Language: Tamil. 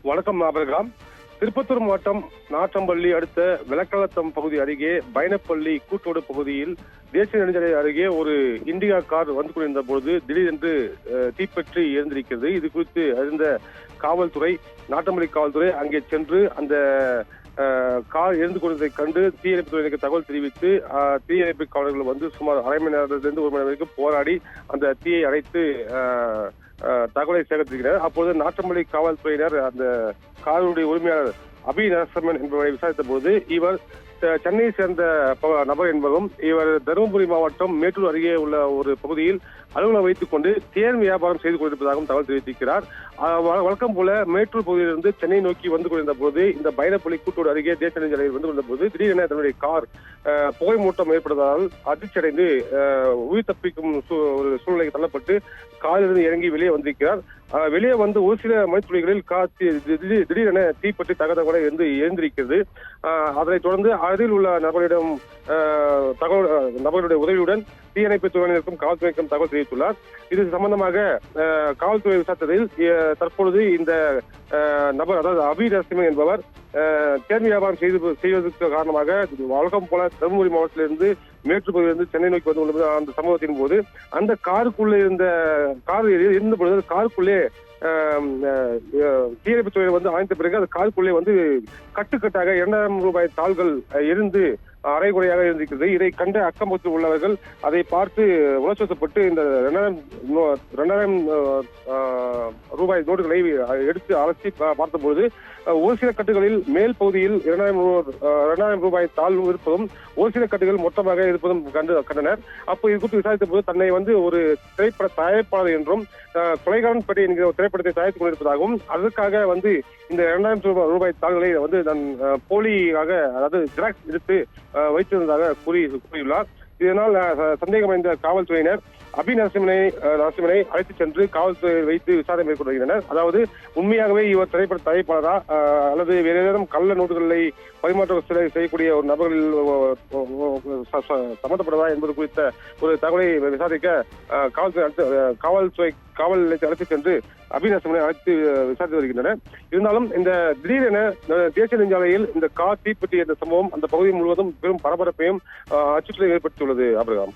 வணக்கம் ஆபிரகாம். திருப்பத்தூர் மாவட்டம் நாற்றம்பள்ளி அடுத்த விளக்கலத்தம் பகுதி அருகே பைனப்பள்ளி கூட்டோடு பகுதியில் தேசிய நெடுஞ்சாலை அருகே ஒரு இண்டிகா கார் வந்து கொண்டிருந்த பொழுது திடீரென்று தீப்பற்றி எரிந்திருக்கிறது. இது குறித்து அறிந்த காவல்துறை, நாற்றம்பள்ளி காவல்துறை அங்கே சென்று அந்த கார் எரிந்து கொண்டதை கண்டு தீயணைப்பு துறையினருக்கு தகவல் தெரிவித்து தீயணைப்பு காவலர்கள் வந்து சுமார் அரை மணி நேரத்திலிருந்து 1 மணி நேரம் வரைக்கும் போராடி அந்த தீயை அணைத்து தகவலை சேகரித்திருக்கிறார். அப்போது நாற்றம்பள்ளி காவல்துறையினர் அந்த காருடைய உரிமையாளர் அபி நரசிம்மன் என்பவரை விசாரித்த போது இவர் சென்னையை சேர்ந்த நபர் என்பதும் இவர் தருமபுரி மாவட்டம் மேட்டூர் அருகே உள்ள ஒரு பகுதியில் அலுவலகம் வைத்துக் கொண்டு தேன் வியாபாரம் செய்து கொண்டிருப்பதாகவும் தகவல் தெரிவித்திருக்கிறார். வழக்கம் போல மேட்டூர் பகுதியிலிருந்து சென்னை நோக்கி வந்து கொண்டிருந்த போது இந்த பைனப்பள்ளி கூட்டோடு அருகே தேசிய நெடுஞ்சாலையில் வந்து கொண்டிருந்த போது திடீரென தன்னுடைய கார் புகை மூட்டம் ஏற்பட்டதால் அதிர்ச்சியடைந்து உயிர் தப்பிக்கும் ஒரு சூழ்நிலைக்கு தள்ளப்பட்டு காரிலிருந்து இறங்கி வெளியே வந்திருக்கிறார். வெளியே வந்து ஒரு சில மணித்துளிகளில் திடீரென தீப்பற்றி தகதகோட இருந்து எழுந்திருக்கிறது. அதனைத் தொடர்ந்து அருகில் உள்ள நபர்களுடைய உதவியுடன் தீயணைப்பு துறையினருக்கும் காவல்துறைக்கும் தகவல் தெரிவித்துள்ளார். இது சம்பந்தமாக காவல்துறை விசாரித்ததில் தற்பொழுது இந்த நபர், அதாவது அபி நரசிம்மன் என்பவர் தேன் வியாபாரம் செய்வதற்கு காரணமாக வழக்கம் போல தருமபுரி மாவட்டத்திலிருந்து மேட்டூர் பகுதியிலிருந்து சென்னை நோக்கி வந்து கொண்டிருந்த அந்த சம்பவத்தின் போது அந்த காருக்குள்ளே இருந்த பொழுது காருக்குள்ளே தீயணைப்பு துறையினர் வந்து அணைத்த பிறகு அந்த காருக்குள்ளே வந்து கட்டுக்கட்டாக 2000 ரூபாய் தாள்கள் எரிந்து அரைகுறையாக இருந்திருக்கிறது. இதை கண்ட அக்கம்பக்கத்தில் உள்ளவர்கள் அதை பார்த்து உணர்ச்சிப்பட்டு இந்த 2000 ரூபாய் நோட்டுகளை எடுத்து அலசி பார்த்தபொழுது ஒரு சில கட்டுகளில் மேல் பகுதியில் 2000 ரூபாய் தாள் இருப்பதும் ஒரு சில கட்டுகள் மொத்தமாக இருப்பதும் கண்டனர். அப்போ இது குறித்து விசாரித்த போது தன்னை வந்து ஒரு திரைப்பட தயாரிப்பாளர் என்றும் கொலைகாரன் பட்டி என்கிற ஒரு திரைப்படத்தை தயாரித்துக் கொண்டிருப்பதாகவும் அதற்காக வந்து இந்த 2000 ரூபாய் தாள்களை வந்து நான் போலியாக, அதாவது ஜெராக்ஸ் எடுத்து வைத்திருந்ததாக கூறியுள்ளார். இதனால் சந்தேகமடைந்த காவல்துறையினர் அபி நரசிம்மனை அழைத்துச் சென்று காவல்துறையில் வைத்து விசாரணை மேற்கொண்டு வருகின்றனர். அதாவது உண்மையாகவே இவர் திரைப்பட தயாரிப்பாளரா அல்லது வேறு ஏதேனும் கள்ள நோட்டுகளை பரிமாற்றம் செய்யக்கூடிய ஒரு நபர்களில் சம்பந்தப்பட்டதா என்பது குறித்த ஒரு தகவலை விசாரிக்க காவல் நிலையத்தை அழைத்துச் சென்று அபி நரசிம்மனை அழைத்து விசாரித்து வருகின்றனர். இருந்தாலும் இந்த திடீரென தேசிய நெடுஞ்சாலையில் இந்த கார் தீப்பற்றி என்ற சம்பவம் அந்த பகுதி முழுவதும் பெரும் பரபரப்பையும் அச்சுறுத்தலை ஏற்படுத்தியுள்ளது. ஆபிரகாம்.